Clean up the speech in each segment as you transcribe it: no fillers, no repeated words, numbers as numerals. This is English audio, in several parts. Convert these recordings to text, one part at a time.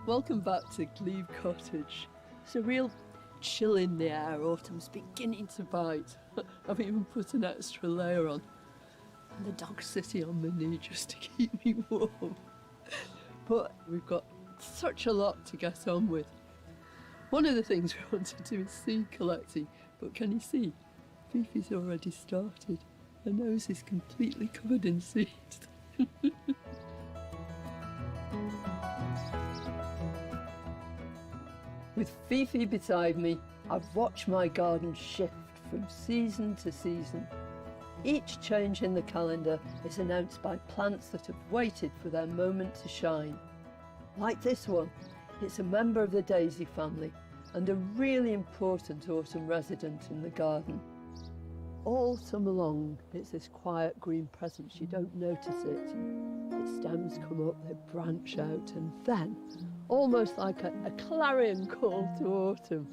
Welcome back to Klein Cottage. It's a real chill in the air. Autumn's beginning to bite. I've even put an extra layer on. And the dog's sitting on my knee just to keep me warm. But we've got such a lot to get on with. One of the things we want to do is seed collecting, but can you see? Fifi's already started. Her nose is completely covered in seeds. With Fifi beside me, I've watched my garden shift from season to season. Each change in the calendar is announced by plants that have waited for their moment to shine. Like this one, it's a member of the daisy family and a really important autumn resident in the garden. All summer long, it's this quiet green presence, you don't notice it. Its stems come up, they branch out, and then, almost like a clarion call to autumn,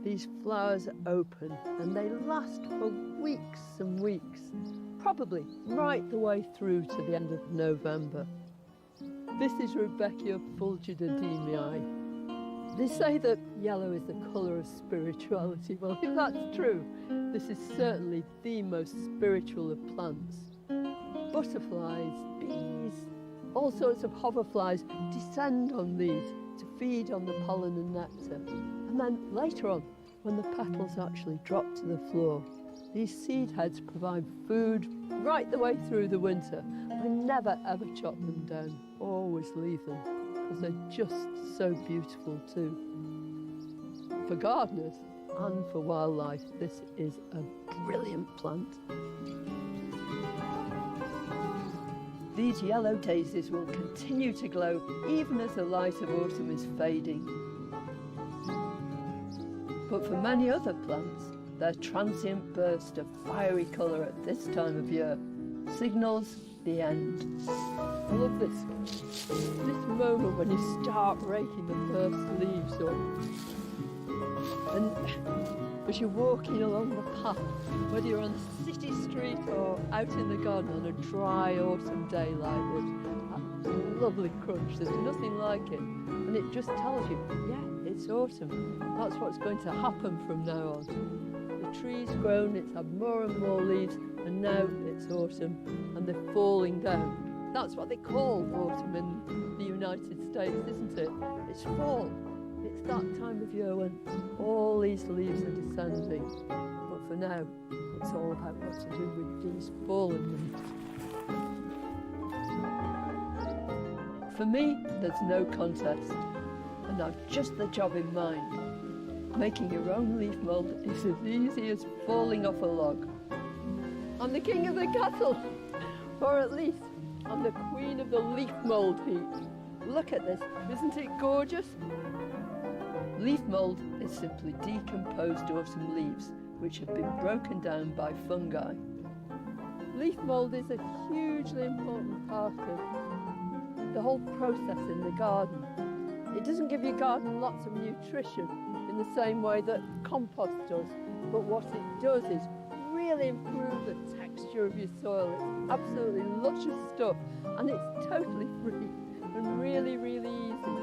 these flowers open and they last for weeks and weeks, probably right the way through to the end of November. This is Rudbeckia fulgidodemii. They say that yellow is the colour of spirituality. Well, if that's true, this is certainly the most spiritual of plants. Butterflies, bees, all sorts of hoverflies descend on these to feed on the pollen and nectar. And then later on, when the petals actually drop to the floor, these seed heads provide food right the way through the winter. I never ever chop them down, always leave them, because they're just so beautiful too. For gardeners and for wildlife, this is a brilliant plant. These yellow daisies will continue to glow even as the light of autumn is fading. But for many other plants, their transient burst of fiery colour at this time of year signals the end. I love this moment when you start raking the first leaves up. And as you're walking along the path, whether you're on the city street or out in the garden on a dry autumn day like this, that lovely crunch, there's nothing like it. And it just tells you, yeah, it's autumn. That's what's going to happen from now on. The tree's grown, it's had more and more leaves, and now it's autumn, and they're falling down. That's what they call autumn in the United States, isn't it? It's fall. It's that time of year when all these leaves are descending. But for now, it's all about what to do with these fallen leaves. For me, there's no contest, and I've just the job in mind. Making your own leaf mould is as easy as falling off a log. I'm the king of the castle, or at least I'm the queen of the leaf mould heap. Look at this, isn't it gorgeous? Leaf mould is simply decomposed autumn leaves which have been broken down by fungi. Leaf mould is a hugely important part of the whole process in the garden. It doesn't give your garden lots of nutrition in the same way that compost does, but what it does is really improve the texture of your soil. It's absolutely luscious stuff, and it's totally free and really, really easy.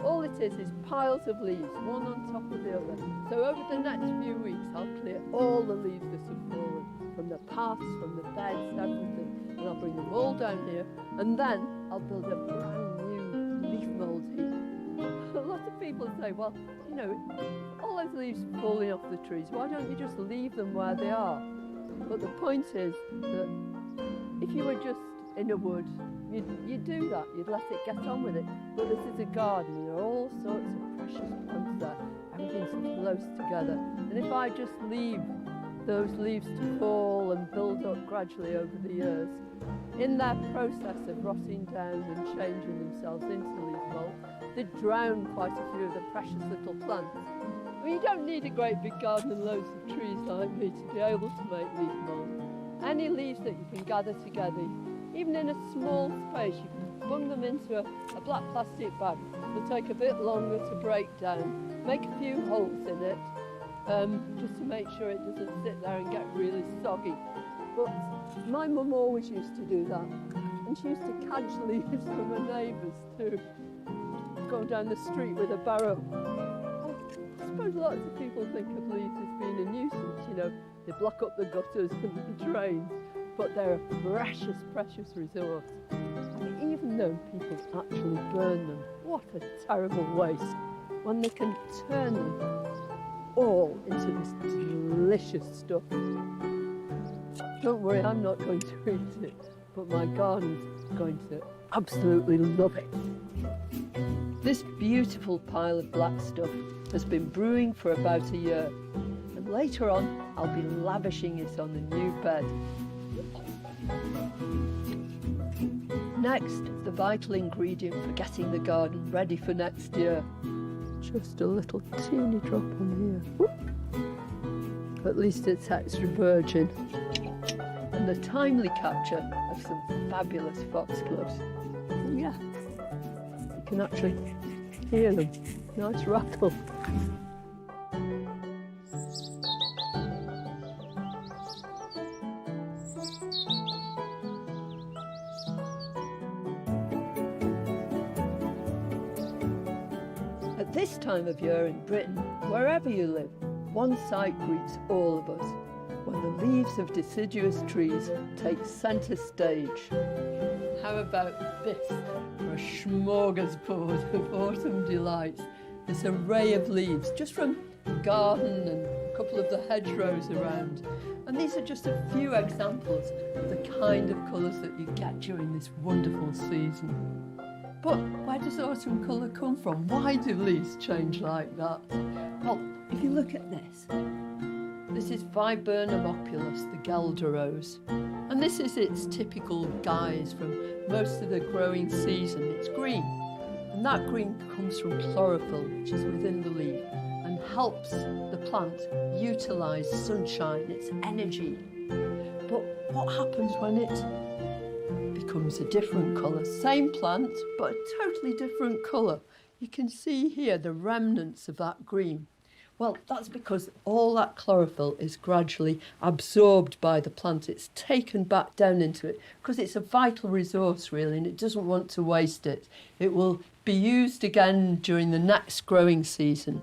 All it is piles of leaves, one on top of the other. So over the next few weeks, I'll clear all the leaves that have fallen, from the paths, from the beds, everything, and I'll bring them all down here, and then I'll build a brand new leaf mould heap. A lot of people say, well, you know, all those leaves falling off the trees, why don't you just leave them where they are? But the point is that if you were just in a wood, you'd do that, you'd let it get on with it. But this is a garden, there are all sorts of precious plants there, everything's close together. And if I just leave those leaves to fall and build up gradually over the years, in their process of rotting down and changing themselves into leaf mould, they drown quite a few of the precious little plants. I mean, you don't need a great big garden and loads of trees like me to be able to make leaf mould. Any leaves that you can gather together, even in a small space, you can bung them into a black plastic bag. It'll take a bit longer to break down. Make a few holes in it, just to make sure it doesn't sit there and get really soggy. But my mum always used to do that, and she used to catch leaves from her neighbours too. going down the street with a barrow. I suppose lots of people think of leaves as being a nuisance, you know, they block up the gutters and the drains, but they're a precious, precious resource. I've even known people actually burn them. What a terrible waste, when they can turn them all into this delicious stuff. Don't worry, I'm not going to eat it, but my garden's going to absolutely love it. This beautiful pile of black stuff has been brewing for about a year, and later on I'll be lavishing it on the new bed. Next, the vital ingredient for getting the garden ready for next year. Just a little teeny drop on here. Whoop. At least it's extra virgin. And the timely capture of some fabulous foxgloves. Oh yeah, you can actually hear them. Nice rattle. At this time of year in Britain, wherever you live, one sight greets all of us, when the leaves of deciduous trees take centre stage. How about this for a smorgasbord of autumn delights? This array of leaves, just from the garden and a couple of the hedgerows around. And these are just a few examples of the kind of colours that you get during this wonderful season. But where does autumn colour come from? Why do leaves change like that? Well, if you look at this, this is Viburnum opulus, the Guelder rose. And this is its typical guise from most of the growing season. It's green. And that green comes from chlorophyll, which is within the leaf, and helps the plant utilise sunshine, its energy. But what happens when it becomes a different colour? Same plant, but a totally different colour. You can see here the remnants of that green. Well, that's because all that chlorophyll is gradually absorbed by the plant. It's taken back down into it because it's a vital resource, really, and it doesn't want to waste it. It will be used again during the next growing season.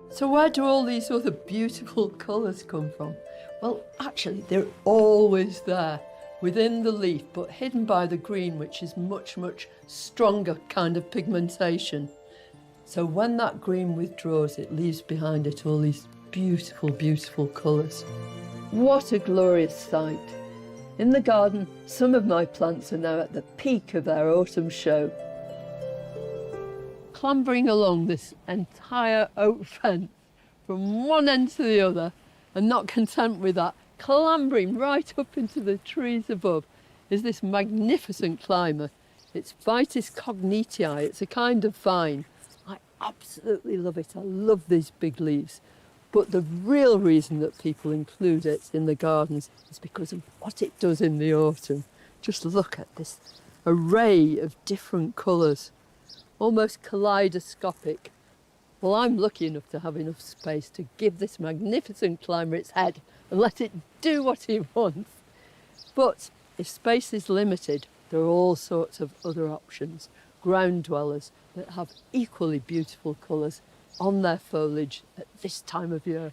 So where do all these other beautiful colours come from? Well, actually, they're always there within the leaf, but hidden by the green, which is much, much stronger kind of pigmentation. So when that green withdraws, it leaves behind it all these beautiful, beautiful colours. What a glorious sight. In the garden, some of my plants are now at the peak of their autumn show. Clambering along this entire oak fence from one end to the other, and not content with that, clambering right up into the trees above, is this magnificent climber. It's Vitis cognitii, it's a kind of vine. I absolutely love it. I love these big leaves. But the real reason that people include it in the gardens is because of what it does in the autumn. Just look at this array of different colours, almost kaleidoscopic. Well, I'm lucky enough to have enough space to give this magnificent climber its head and let it do what it wants. But if space is limited, there are all sorts of other options. Ground dwellers that have equally beautiful colours on their foliage at this time of year.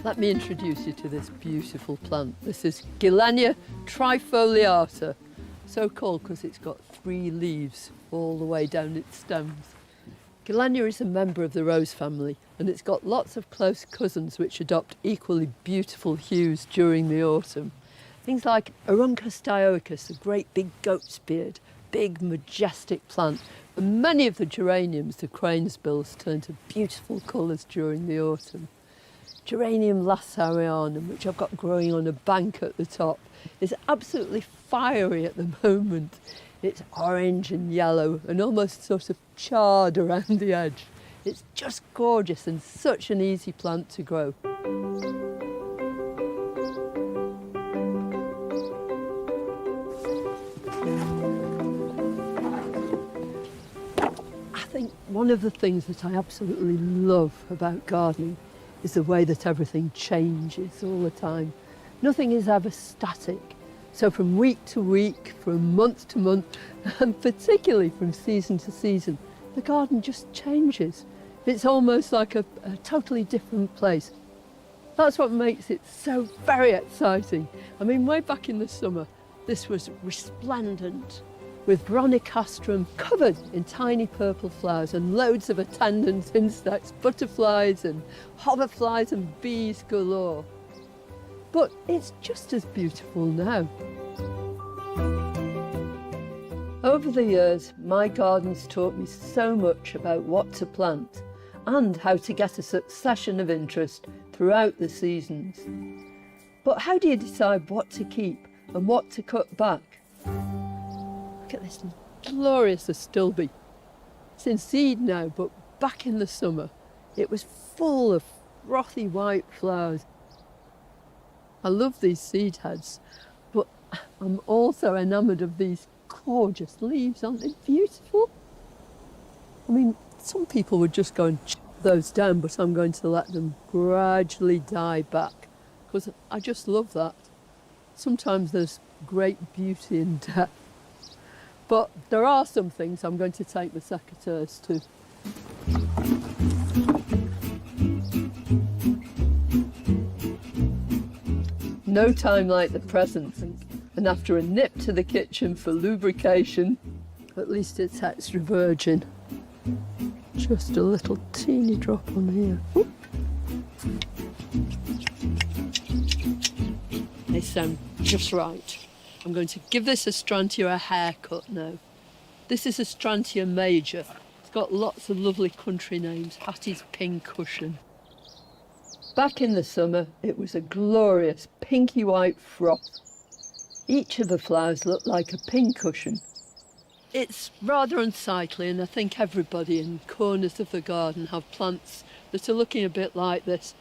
Let me introduce you to this beautiful plant. This is Gilenia trifoliata, so called because it's got 3 leaves all the way down its stems. Gilenia is a member of the rose family, and it's got lots of close cousins which adopt equally beautiful hues during the autumn. Things like Aruncus dioicus, a great big goat's beard, big majestic plant. And many of the geraniums, the crane's bills, turn to beautiful colours during the autumn. Geranium lassarianum, which I've got growing on a bank at the top, is absolutely fiery at the moment. It's orange and yellow and almost sort of charred around the edge. It's just gorgeous and such an easy plant to grow. One of the things that I absolutely love about gardening is the way that everything changes all the time. Nothing is ever static. So from week to week, from month to month, and particularly from season to season, the garden just changes. It's almost like a totally different place. That's what makes it so very exciting. I mean, way back in the summer, this was resplendent with Veronicastrum covered in tiny purple flowers and loads of attendant insects, butterflies and hoverflies and bees galore. But it's just as beautiful now. Over the years, my garden's taught me so much about what to plant and how to get a succession of interest throughout the seasons. But how do you decide what to keep and what to cut back? Look at this glorious astilbe. It's in seed now, but back in the summer, it was full of frothy white flowers. I love these seed heads, but I'm also enamoured of these gorgeous leaves. Aren't they beautiful? I mean, some people would just go and chop those down, but I'm going to let them gradually die back because I just love that. Sometimes there's great beauty in death. But there are some things I'm going to take the secateurs to. No time like the present, and after a nip to the kitchen for lubrication, at least it's extra virgin. Just a little teeny drop on here. Oop. They sound just right. I'm going to give this Astrantia a haircut now. This is Astrantia major. It's got lots of lovely country names. Hattie's Pincushion. Back in the summer, it was a glorious pinky white froth. Each of the flowers looked like a pincushion. It's rather unsightly, and I think everybody in corners of the garden have plants that are looking a bit like this.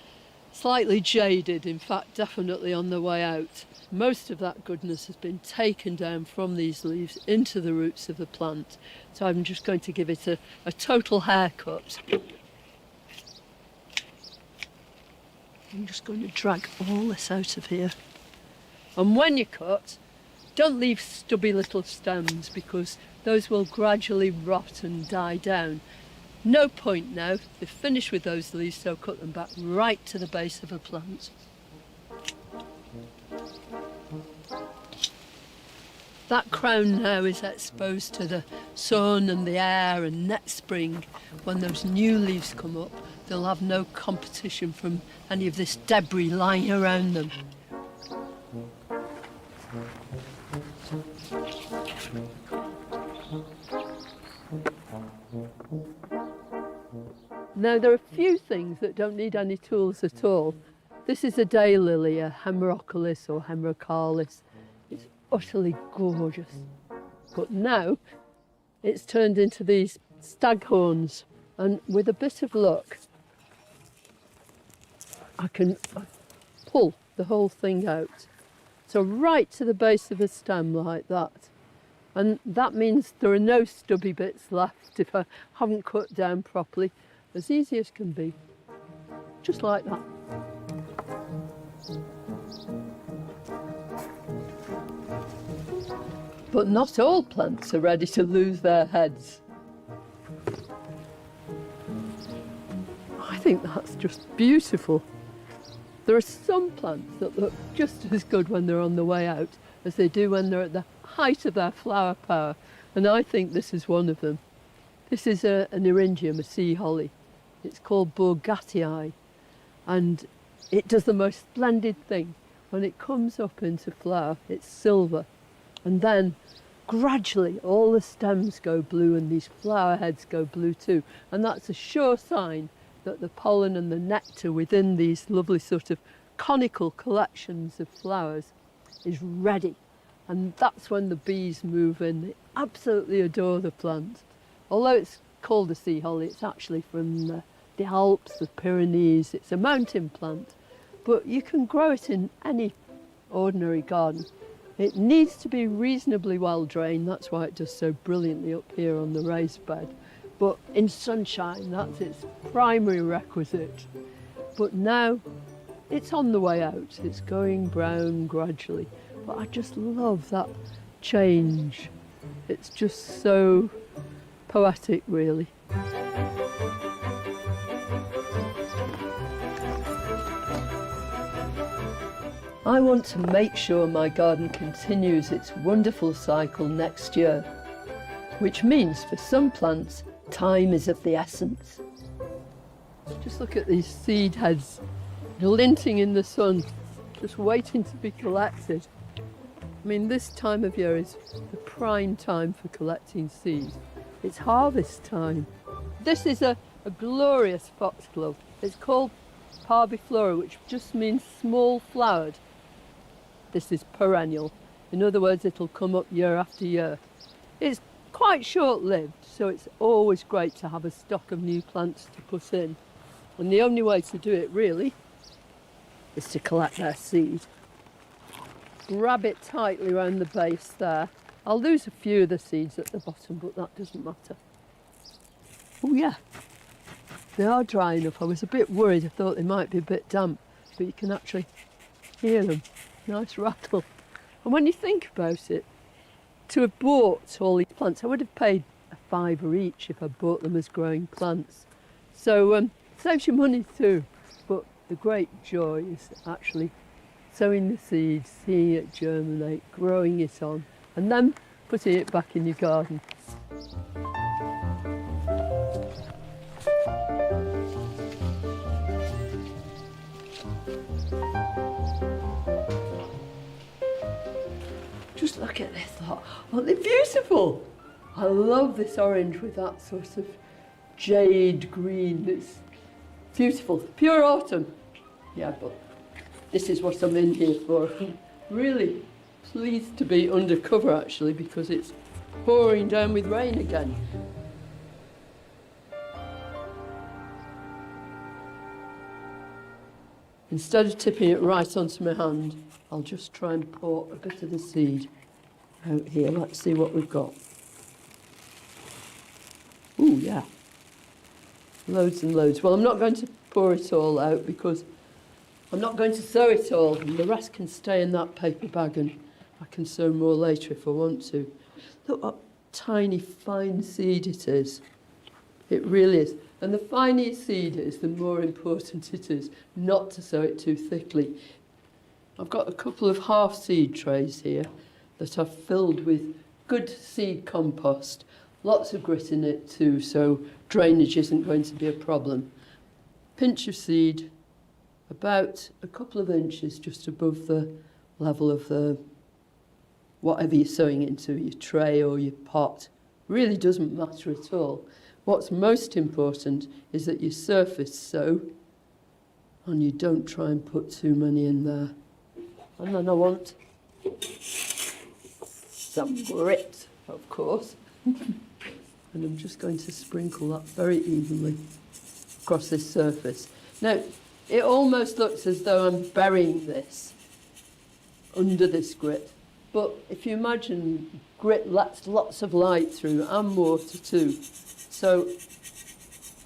Slightly jaded, in fact, definitely on the way out. Most of that goodness has been taken down from these leaves into the roots of the plant. So I'm just going to give it a total haircut. I'm just going to drag all this out of here. And when you cut, don't leave stubby little stems because those will gradually rot and die down. No point now, they've finished with those leaves, so cut them back right to the base of a plant. That crown now is exposed to the sun and the air, and next spring, when those new leaves come up, they'll have no competition from any of this debris lying around them. Now, there are a few things that don't need any tools at all. This is a daylily, a Hemerocalis or Hemerocalis. It's utterly gorgeous. But now it's turned into these staghorns, and with a bit of luck, I can pull the whole thing out. So right to the base of a stem like that. And that means there are no stubby bits left if I haven't cut down properly. As easy as can be. Just like that. But not all plants are ready to lose their heads. I think that's just beautiful. There are some plants that look just as good when they're on the way out as they do when they're at the height of their flower power, and I think this is one of them. This is an eryngium, a sea holly. It's called Borgatii, and it does the most splendid thing. When it comes up into flower, it's silver, and then gradually all the stems go blue and these flower heads go blue too, and that's a sure sign that the pollen and the nectar within these lovely sort of conical collections of flowers is ready, and that's when the bees move in. They absolutely adore the plant. Although it's called a sea holly, it's actually from the Alps, the Pyrenees. It's a mountain plant, but you can grow it in any ordinary garden. It needs to be reasonably well drained. That's why it does so brilliantly up here on the raised bed. But in sunshine, that's its primary requisite. But now it's on the way out. It's going brown gradually. But I just love that change. It's just so poetic, really. I want to make sure my garden continues its wonderful cycle next year, which means for some plants, time is of the essence. Just look at these seed heads glinting in the sun, just waiting to be collected. I mean, this time of year is the prime time for collecting seed. It's harvest time. This is a glorious foxglove. It's called Parviflora, which just means small flowered. This is perennial. In other words, it'll come up year after year. It's quite short-lived, so it's always great to have a stock of new plants to put in. And the only way to do it, really, is to collect their seed. Grab it tightly around the base there. I'll lose a few of the seeds at the bottom, but that doesn't matter. Oh yeah, they are dry enough. I was a bit worried. I thought they might be a bit damp, but you can actually hear them. Nice rattle. And when you think about it, to have bought all these plants, I would have paid £5 each if I bought them as growing plants. So saves you money too. But the great joy is actually sowing the seeds, seeing it germinate, growing it on, and then putting it back in your garden. Just look at this lot. Aren't they beautiful? I love this orange with that sort of jade green. It's beautiful. Pure autumn. Yeah, but this is what I'm in here for. I'm really pleased to be undercover actually, because it's pouring down with rain again. Instead of tipping it right onto my hand, I'll just try and pour a bit of the seed out here. Let's see what we've got. Ooh, yeah. Loads and loads. Well, I'm not going to pour it all out because I'm not going to sow it all. And the rest can stay in that paper bag and I can sow more later if I want to. Look what tiny, fine seed it is. It really is. And the finer your seed is, the more important it is not to sow it too thickly. I've got a couple of half seed trays here that I've filled with good seed compost. Lots of grit in it too, so drainage isn't going to be a problem. Pinch of seed, about a couple of inches just above the level of the whatever you're sowing into, your tray or your pot. Really doesn't matter at all. What's most important is that you surface sow and you don't try and put too many in there. And then I want some grit, of course. And I'm just going to sprinkle that very evenly across this surface. Now, it almost looks as though I'm burying this under this grit. But if you imagine grit lets lots of light through and water too. So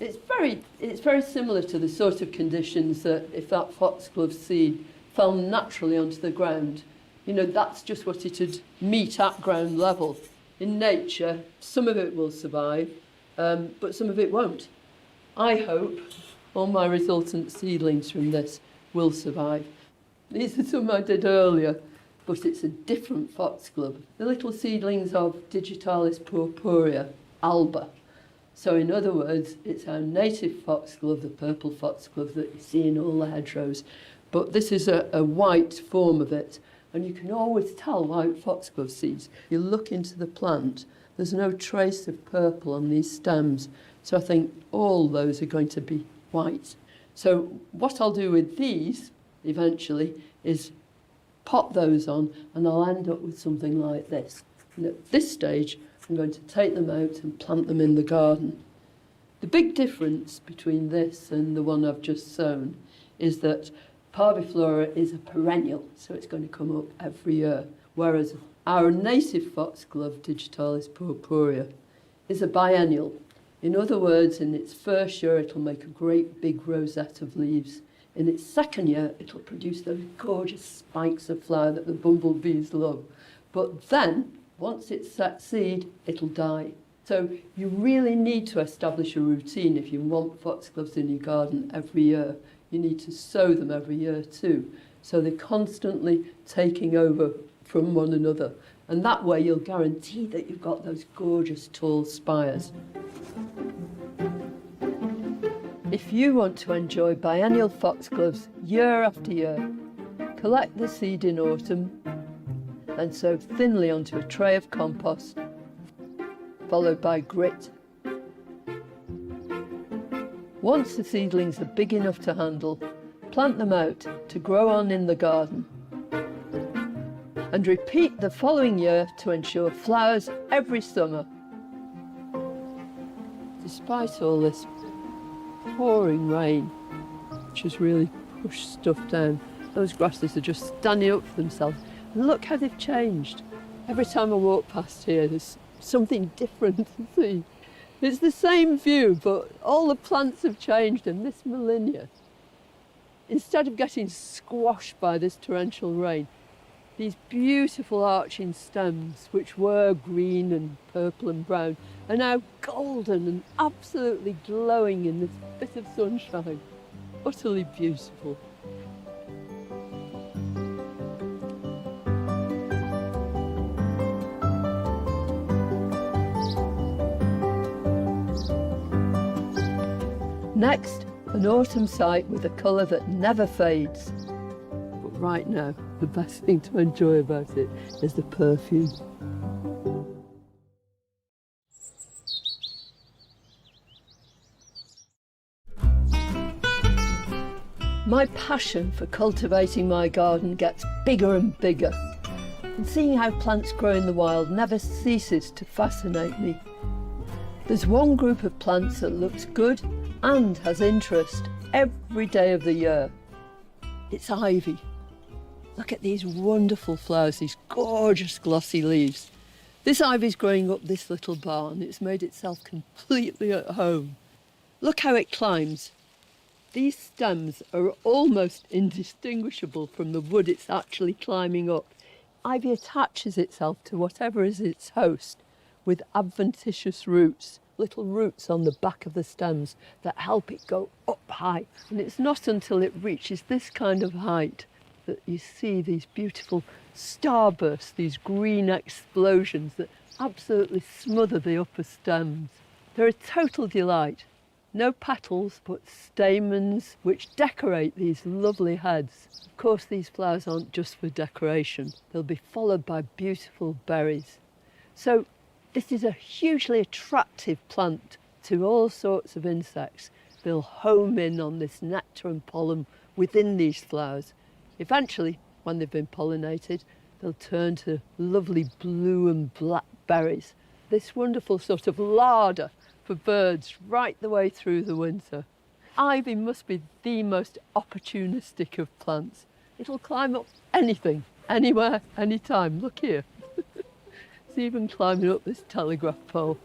it's very similar to the sort of conditions that if that foxglove seed fell naturally onto the ground, you know, that's just what it'd meet at ground level. In nature, some of it will survive, but some of it won't. I hope all my resultant seedlings from this will survive. These are some I did earlier, but it's a different foxglove. The little seedlings of Digitalis purpurea alba. So in other words, it's our native foxglove, the purple foxglove that you see in all the hedgerows. But this is a white form of it. And you can always tell white foxglove seeds. You look into the plant, there's no trace of purple on these stems. So I think all those are going to be white. So what I'll do with these, eventually, is pot those on and I'll end up with something like this. And at this stage, I'm going to take them out and plant them in the garden. The big difference between this and the one I've just sown is that Parviflora is a perennial, so it's going to come up every year, whereas our native foxglove, Digitalis purpurea, is a biennial. In other words, in its first year, it'll make a great big rosette of leaves. In its second year, it'll produce those gorgeous spikes of flower that the bumblebees love. But then, once it's set seed, it'll die. So you really need to establish a routine if you want foxgloves in your garden every year. You need to sow them every year too. So they're constantly taking over from one another. And that way you'll guarantee that you've got those gorgeous tall spires. If you want to enjoy biennial foxgloves year after year, collect the seed in autumn, then sow thinly onto a tray of compost, followed by grit. Once the seedlings are big enough to handle, plant them out to grow on in the garden. And repeat the following year to ensure flowers every summer. Despite all this pouring rain, which has really pushed stuff down, those grasses are just standing up for themselves. And look how they've changed. Every time I walk past here, there's something different to see. It's the same view, but all the plants have changed, and this millennia, instead of getting squashed by this torrential rain, these beautiful arching stems, which were green and purple and brown, are now golden and absolutely glowing in this bit of sunshine. Utterly beautiful. Next, an autumn sight with a colour that never fades. But right now, the best thing to enjoy about it is the perfume. My passion for cultivating my garden gets bigger and bigger, and seeing how plants grow in the wild never ceases to fascinate me. There's one group of plants that looks good and has interest every day of the year. It's ivy. Look at these wonderful flowers, these gorgeous glossy leaves. This ivy's growing up this little barn. It's made itself completely at home. Look how it climbs. These stems are almost indistinguishable from the wood it's actually climbing up. Ivy attaches itself to whatever is its host with adventitious roots, little roots on the back of the stems that help it go up high. And it's not until it reaches this kind of height that you see these beautiful starbursts, these green explosions that absolutely smother the upper stems. They're a total delight. No petals, but stamens which decorate these lovely heads. Of course, these flowers aren't just for decoration. They'll be followed by beautiful berries. So this is a hugely attractive plant to all sorts of insects. They'll home in on this nectar and pollen within these flowers. Eventually, when they've been pollinated, they'll turn to lovely blue and black berries. This wonderful sort of larder for birds right the way through the winter. Ivy must be the most opportunistic of plants. It'll climb up anything, anywhere, anytime. Look here. It's even climbing up this telegraph pole.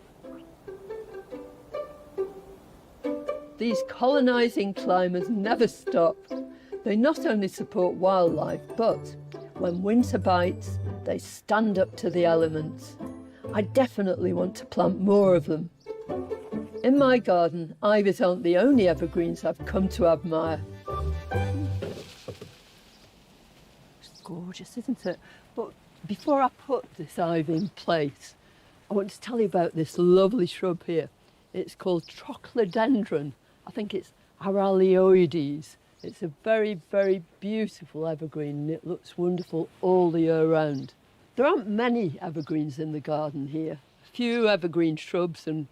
These colonising climbers never stop. They not only support wildlife, but when winter bites, they stand up to the elements. I definitely want to plant more of them. In my garden, ivies aren't the only evergreens I've come to admire. It's gorgeous, isn't it? But before I put this ivy in place, I want to tell you about this lovely shrub here. It's called Trochlodendron. I think it's Aralioides. It's a very, very beautiful evergreen, and it looks wonderful all the year round. There aren't many evergreens in the garden here. A few evergreen shrubs and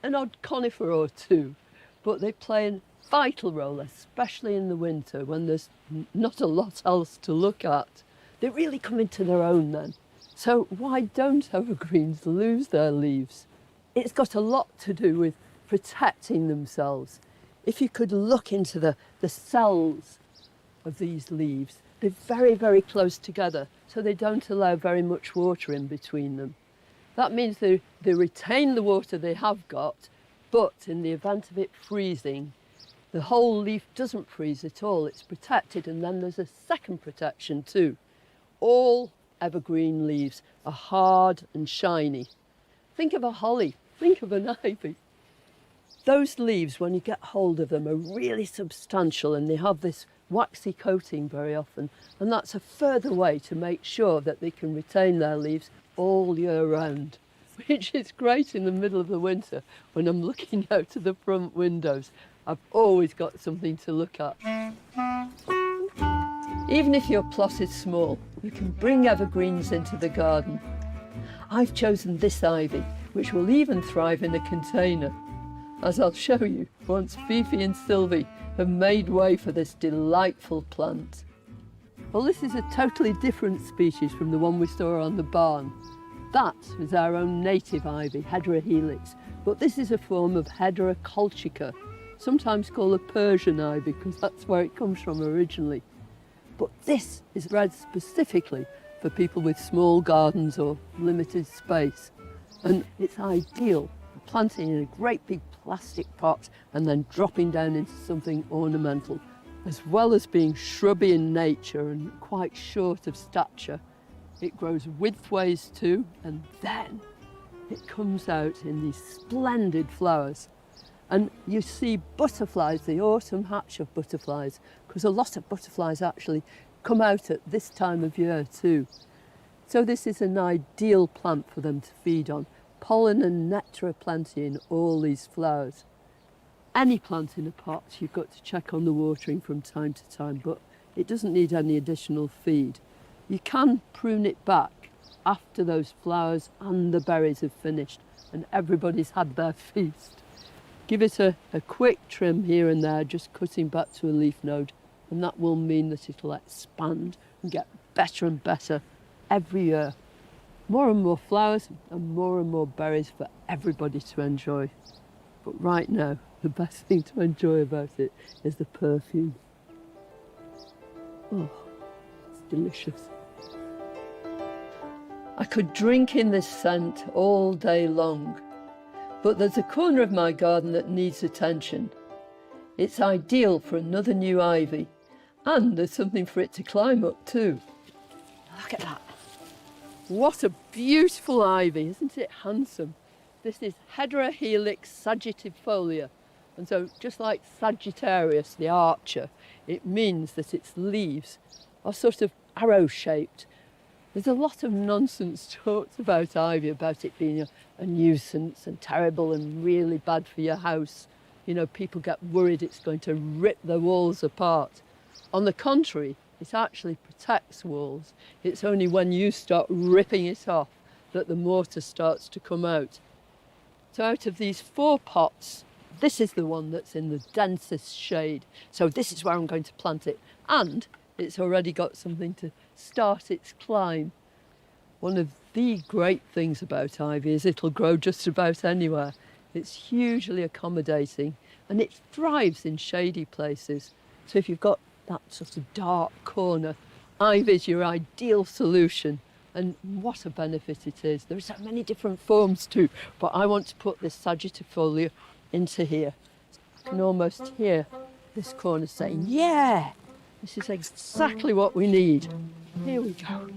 an odd conifer or two, but they play a vital role, especially in the winter when there's not a lot else to look at. They really come into their own then. So why don't evergreens lose their leaves? It's got a lot to do with protecting themselves. If you could look into the cells of these leaves, they're very, very close together, so they don't allow very much water in between them. That means they retain the water they have got, but in the event of it freezing, The whole leaf doesn't freeze at all, it's protected, and then there's a second protection too. All evergreen leaves are hard and shiny. Think of a holly, think of an ivy. Those leaves, when you get hold of them, are really substantial and they have this waxy coating very often, and that's a further way to make sure that they can retain their leaves all year round, which is great in the middle of the winter when I'm looking out of the front windows. I've always got something to look at. Even if your plot is small, you can bring evergreens into the garden. I've chosen this ivy, which will even thrive in a container, as I'll show you once Fifi and Sylvie have made way for this delightful plant. Well, this is a totally different species from the one we saw on the barn. That is our own native ivy, Hedera helix, but this is a form of Hedera colchica, sometimes called a Persian ivy because that's where it comes from originally. But this is bred specifically for people with small gardens or limited space, and it's ideal for planting in a great big plastic pot and then dropping down into something ornamental. As well as being shrubby in nature and quite short of stature, it grows widthways too, and then it comes out in these splendid flowers. And you see butterflies, the autumn hatch of butterflies, because a lot of butterflies actually come out at this time of year too. So this is an ideal plant for them to feed on. Pollen and nectar are plenty in all these flowers. Any plant in a pot, you've got to check on the watering from time to time, but it doesn't need any additional feed. You can prune it back after those flowers and the berries have finished and everybody's had their feast. Give it a quick trim here and there, just cutting back to a leaf node, and that will mean that it'll expand and get better and better every year. More and more flowers and more berries for everybody to enjoy. But right now, the best thing to enjoy about it is the perfume. Oh, it's delicious. I could drink in this scent all day long. But there's a corner of my garden that needs attention. It's ideal for another new ivy, and there's something for it to climb up too. Look at that. What a beautiful ivy, isn't it handsome? This is Hedera helix sagittarifolia, and so just like Sagittarius the archer, it means that its leaves are sort of arrow-shaped. There's a lot of nonsense talked about ivy, about it being a nuisance and terrible and really bad for your house. You know, people get worried it's going to rip the walls apart. On the contrary, it actually protects walls. It's only when you start ripping it off that the mortar starts to come out. So out of these 4 pots, this is the one that's in the densest shade. So this is where I'm going to plant it. And it's already got something to start its climb. One of the great things about ivy is it'll grow just about anywhere. It's hugely accommodating and it thrives in shady places. So if you've got that sort of dark corner, ivy's your ideal solution. And what a benefit it is. There are so many different forms too, but I want to put this sagittarifolia into here. I can almost hear this corner saying, yeah, this is exactly what we need. Here we go.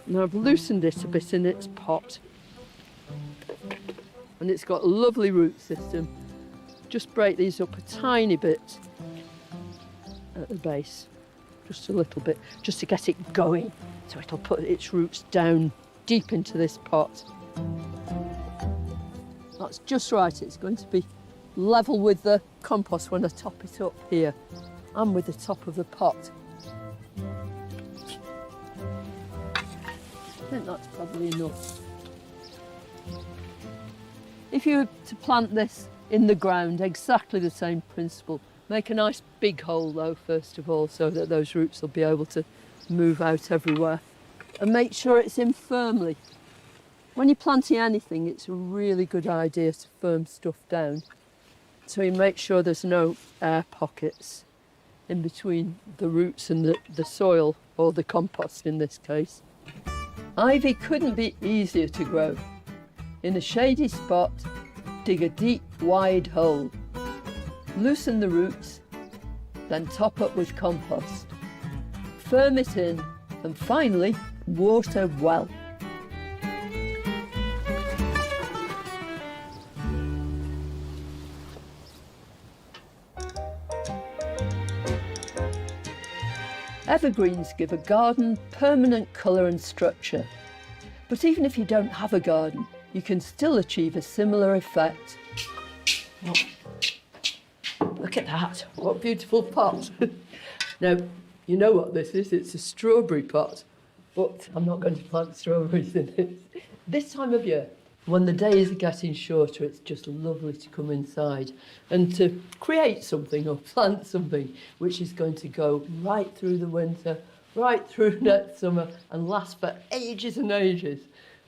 Now I've loosened it a bit in its pot. And it's got a lovely root system. Just break these up a tiny bit at the base. Just a little bit, just to get it going. So it'll put its roots down deep into this pot. That's just right. It's going to be level with the compost when I top it up here and with the top of the pot. I think that's probably enough. If you were to plant this in the ground, exactly the same principle. Make a nice big hole though, first of all, so that those roots will be able to move out everywhere. And make sure it's in firmly. When you're planting anything, it's a really good idea to firm stuff down. So you make sure there's no air pockets in between the roots and the soil, or the compost in this case. Ivy couldn't be easier to grow. In a shady spot, dig a deep, wide hole. Loosen the roots, then top up with compost. Firm it in and finally water well. Evergreens give a garden permanent colour and structure. But even if you don't have a garden, you can still achieve a similar effect. Oh, look at that, what a beautiful pot. Now, you know what this is, it's a strawberry pot, but I'm not going to plant strawberries in it. This time of year, when the days are getting shorter, it's just lovely to come inside and to create something or plant something which is going to go right through the winter, right through next summer and last for ages and ages.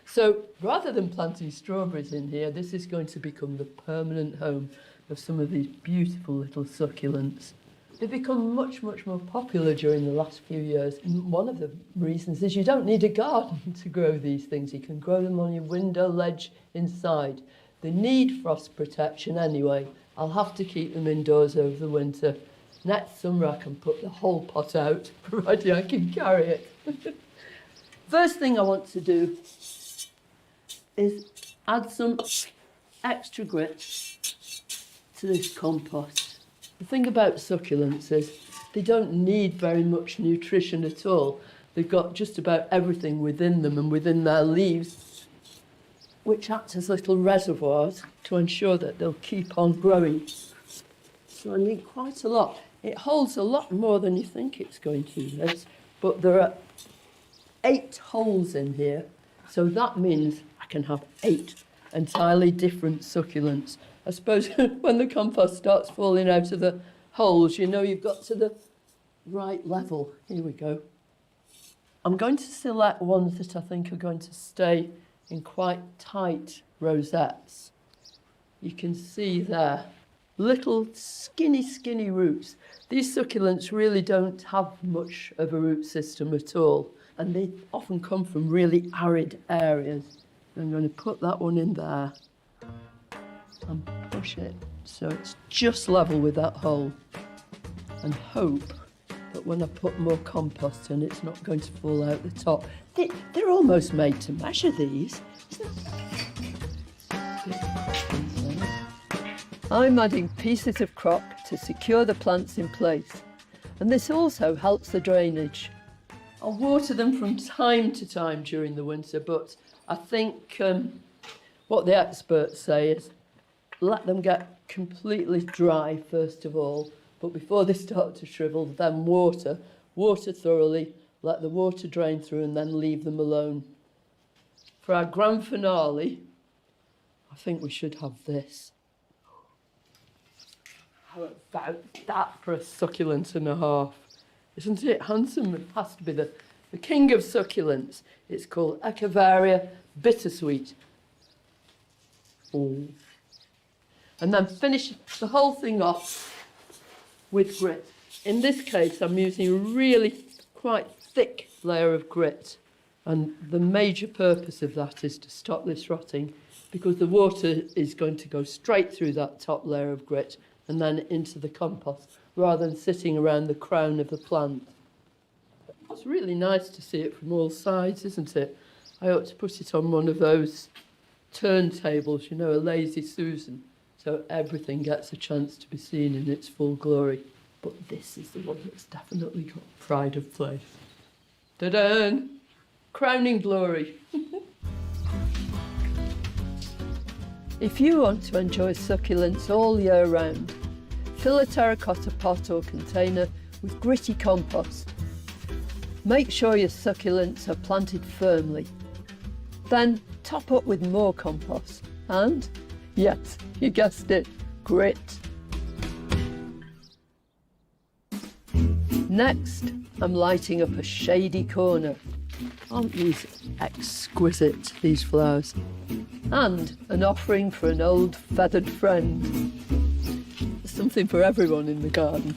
So rather than planting strawberries in here, this is going to become the permanent home of some of these beautiful little succulents. They've become much, much more popular during the last few years. And one of the reasons is you don't need a garden to grow these things. You can grow them on your window ledge inside. They need frost protection anyway. I'll have to keep them indoors over the winter. Next summer I can put the whole pot out, provided I can carry it. First thing I want to do is add some extra grit to this compost. The thing about succulents is they don't need very much nutrition at all. They've got just about everything within them and within their leaves, which act as little reservoirs to ensure that they'll keep on growing. So I need quite a lot. It holds a lot more than you think it's going to, this, but there are 8 holes in here, so that means I can have 8 entirely different succulents. I suppose when the compost starts falling out of the holes, you know you've got to the right level. Here we go. I'm going to select ones that I think are going to stay in quite tight rosettes. You can see there, little skinny roots. These succulents really don't have much of a root system at all, and they often come from really arid areas. I'm going to put that one in there and push it so it's just level with that hole, and hope that when I put more compost in, it's not going to fall out the top. They're almost made to measure, these. I'm adding pieces of crock to secure the plants in place, and this also helps the drainage. I'll water them from time to time during the winter, but I think what the experts say is let them get completely dry first of all, but before they start to shrivel, then water thoroughly, let the water drain through and then leave them alone. For our grand finale, I think we should have this. How about that for a succulent and a half? Isn't it handsome? It has to be the king of succulents. It's called Echeveria bittersweet. Oh. And then finish the whole thing off with grit. In this case, I'm using a really quite thick layer of grit. And the major purpose of that is to stop this rotting, because the water is going to go straight through that top layer of grit and then into the compost, rather than sitting around the crown of the plant. It's really nice to see it from all sides, isn't it? I ought to put it on one of those turntables, you know, a lazy Susan, so everything gets a chance to be seen in its full glory. But this is the one that's definitely got pride of place. Ta-da! Crowning glory. If you want to enjoy succulents all year round, fill a terracotta pot or container with gritty compost. Make sure your succulents are planted firmly. Then top up with more compost and, yes, you guessed it, grit. Next, I'm lighting up a shady corner. Aren't these exquisite, these flowers? And an offering for an old feathered friend. There's something for everyone in the garden.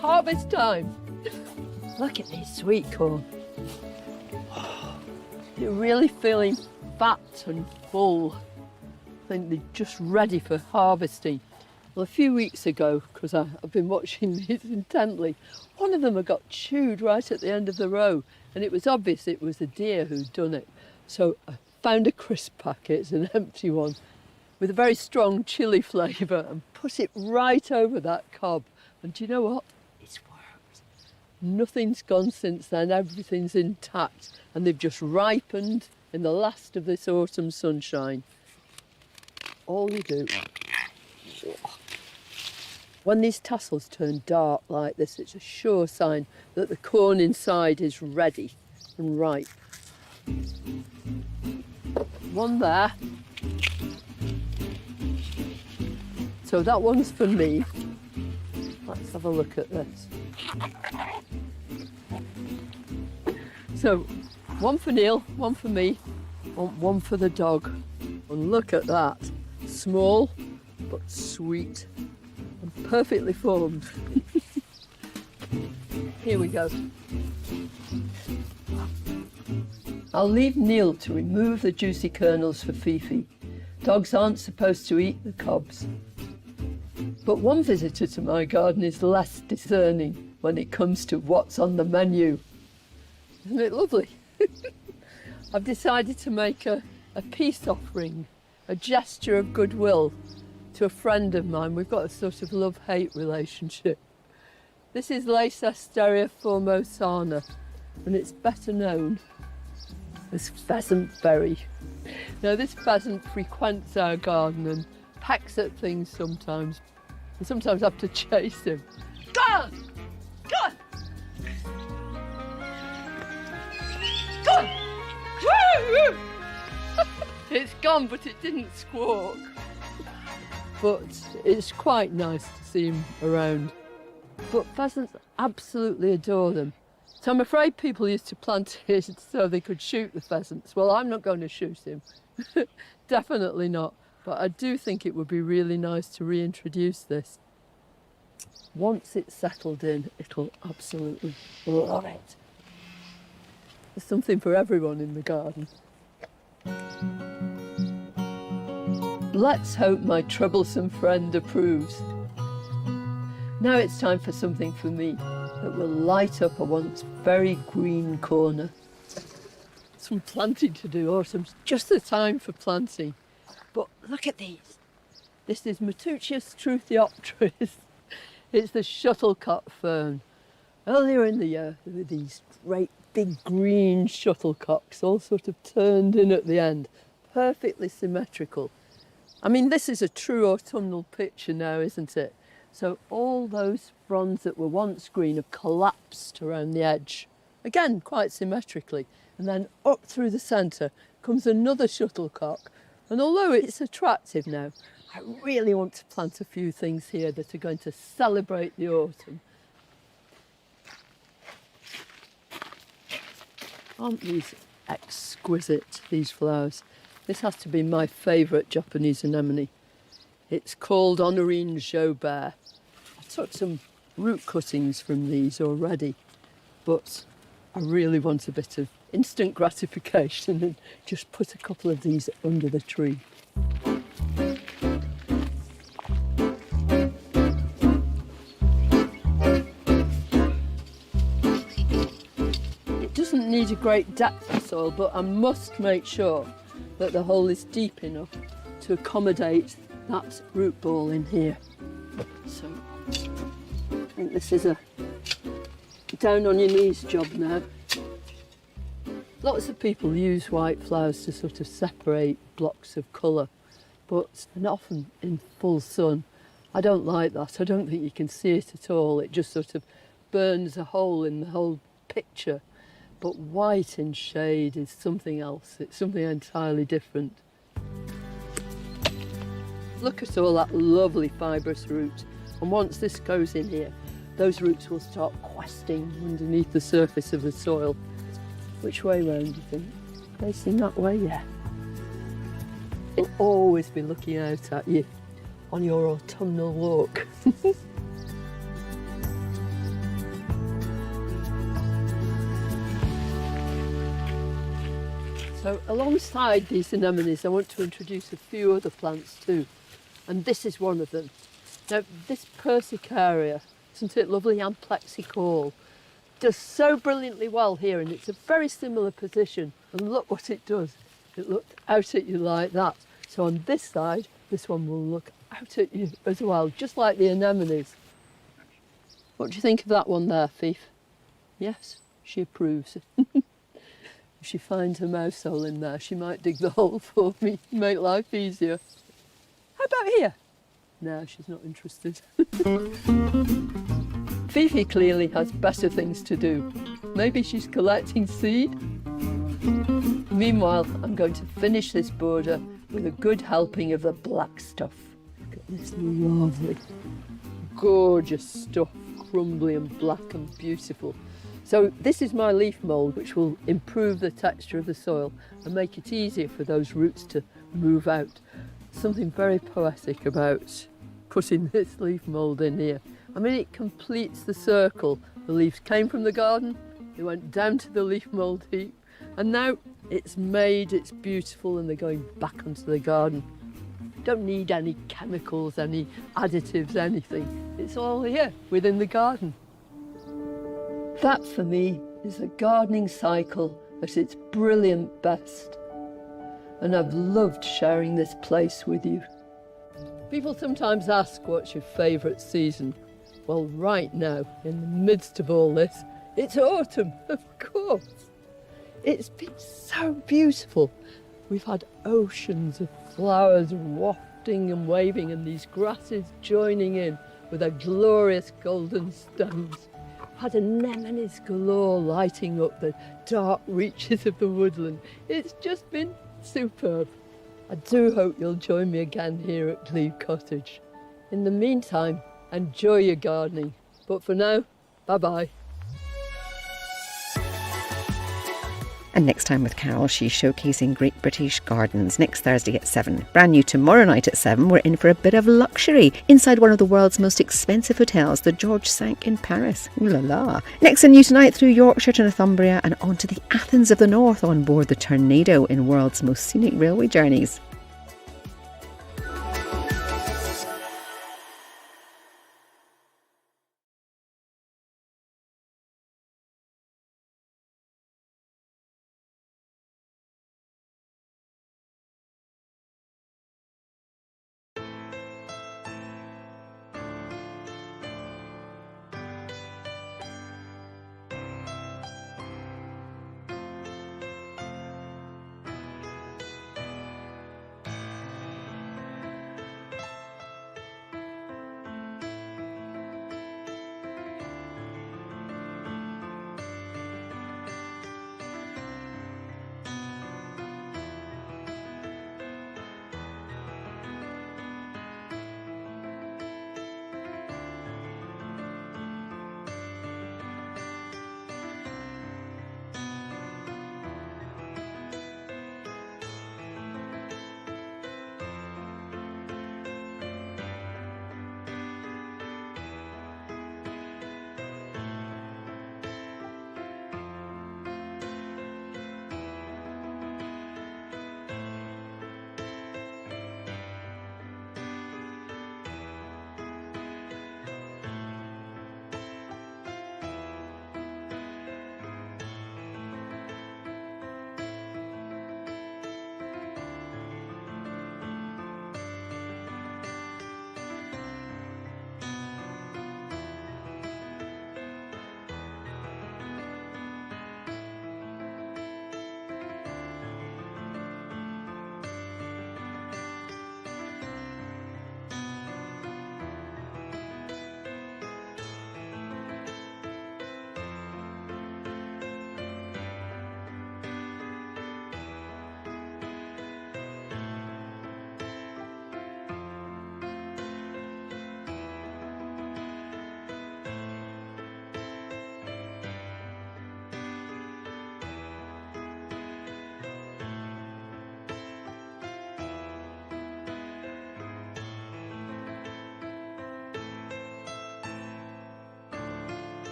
Harvest time. Look at these sweet corn. They're really feeling fat and full. I think they're just ready for harvesting. Well, a few weeks ago, because I've been watching these intently, one of them had got chewed right at the end of the row, and it was obvious it was a deer who'd done it. So I found a crisp packet, an empty one, with a very strong chilli flavour, and put it right over that cob. And do you know what? It's worked. Nothing's gone since then, everything's intact, and they've just ripened in the last of this autumn sunshine. All you do, when these tassels turn dark like this, it's a sure sign that the corn inside is ready and ripe. One there. So that one's for me. Let's have a look at this. So, one for Neil, one for me, one for the dog. And look at that. Small, but sweet. And perfectly formed. Here we go. I'll leave Neil to remove the juicy kernels for Fifi. Dogs aren't supposed to eat the cobs. But one visitor to my garden is less discerning when it comes to what's on the menu. Isn't it lovely? I've decided to make a peace offering, a gesture of goodwill to a friend of mine. We've got a sort of love-hate relationship. This is Laceasteria formosana, and it's better known as pheasant berry. Now, this pheasant frequents our garden and pecks at things sometimes. And sometimes I have to chase him. Go on! Go on! Go on! It's gone, but it didn't squawk. But it's quite nice to see him around. But pheasants absolutely adore them. So I'm afraid people used to plant it so they could shoot the pheasants. Well, I'm not going to shoot him. Definitely not. But I do think it would be really nice to reintroduce this. Once it's settled in, it'll absolutely love it. There's something for everyone in the garden. Let's hope my troublesome friend approves. Now it's time for something for me that will light up a once very green corner. Some planting to do. Autumn's just the time for planting. But look at these. This is Matuccius truthiopteris. It's the shuttlecock fern. Earlier in the year, there were these great big green shuttlecocks, all sort of turned in at the end, perfectly symmetrical. I mean, this is a true autumnal picture now, isn't it? So all those fronds that were once green have collapsed around the edge. Again, quite symmetrically. And then up through the centre comes another shuttlecock. And although it's attractive now, I really want to plant a few things here that are going to celebrate the autumn. Aren't these exquisite, these flowers? This has to be my favourite Japanese anemone. It's called Honorine Jobert. I took some root cuttings from these already, but I really want a bit of instant gratification and just put a couple of these under the tree. It doesn't need a great depth of soil, but I must make sure that the hole is deep enough to accommodate that root ball in here. So I think this is a down on your knees job now. Lots of people use white flowers to sort of separate blocks of colour, but and often in full sun. I don't like that. I don't think you can see it at all. It just sort of burns a hole in the whole picture. But white in shade is something else. It's something entirely different. Look at all that lovely fibrous root. And once this goes in here, those roots will start questing underneath the surface of the soil. Which way round, do you think? Facing that way, yeah. It'll always be looking out at you on your autumnal walk. So alongside these anemones, I want to introduce a few other plants too. And this is one of them. Now, this Persicaria, isn't it lovely, amplexicol, does so brilliantly well here, and it's a very similar position. And look what it does. It looked out at you like that. So on this side, this one will look out at you as well, just like the anemones. What do you think of that one there, Fief? Yes, she approves. If she finds a mouse hole in there, she might dig the hole for me, make life easier. How about here? No, she's not interested. Fifi clearly has better things to do. Maybe she's collecting seed? Meanwhile, I'm going to finish this border with a good helping of the black stuff. Look at this lovely, gorgeous stuff, crumbly and black and beautiful. So this is my leaf mould, which will improve the texture of the soil and make it easier for those roots to move out. Something very poetic about putting this leaf mould in here. I mean, it completes the circle. The leaves came from the garden, they went down to the leaf mould heap, and now it's made, it's beautiful, and they're going back onto the garden. Don't need any chemicals, any additives, anything. It's all here within the garden. That for me is a gardening cycle at its brilliant best. And I've loved sharing this place with you. People sometimes ask, what's your favourite season? Well, right now, in the midst of all this, it's autumn, of course. It's been so beautiful. We've had oceans of flowers wafting and waving, and these grasses joining in with their glorious golden stems. Had anemones galore lighting up the dark reaches of the woodland. It's just been superb. I do hope you'll join me again here at Glebe Cottage. In the meantime, enjoy your gardening. But for now, bye-bye. And next time with Carol, she's showcasing Great British Gardens next Thursday at 7. Brand new tomorrow night at 7, we're in for a bit of luxury inside one of the world's most expensive hotels, the George V in Paris. Ooh la la. Next and new tonight, through Yorkshire to Northumbria and on to the Athens of the North on board the Tornado in world's most scenic railway journeys.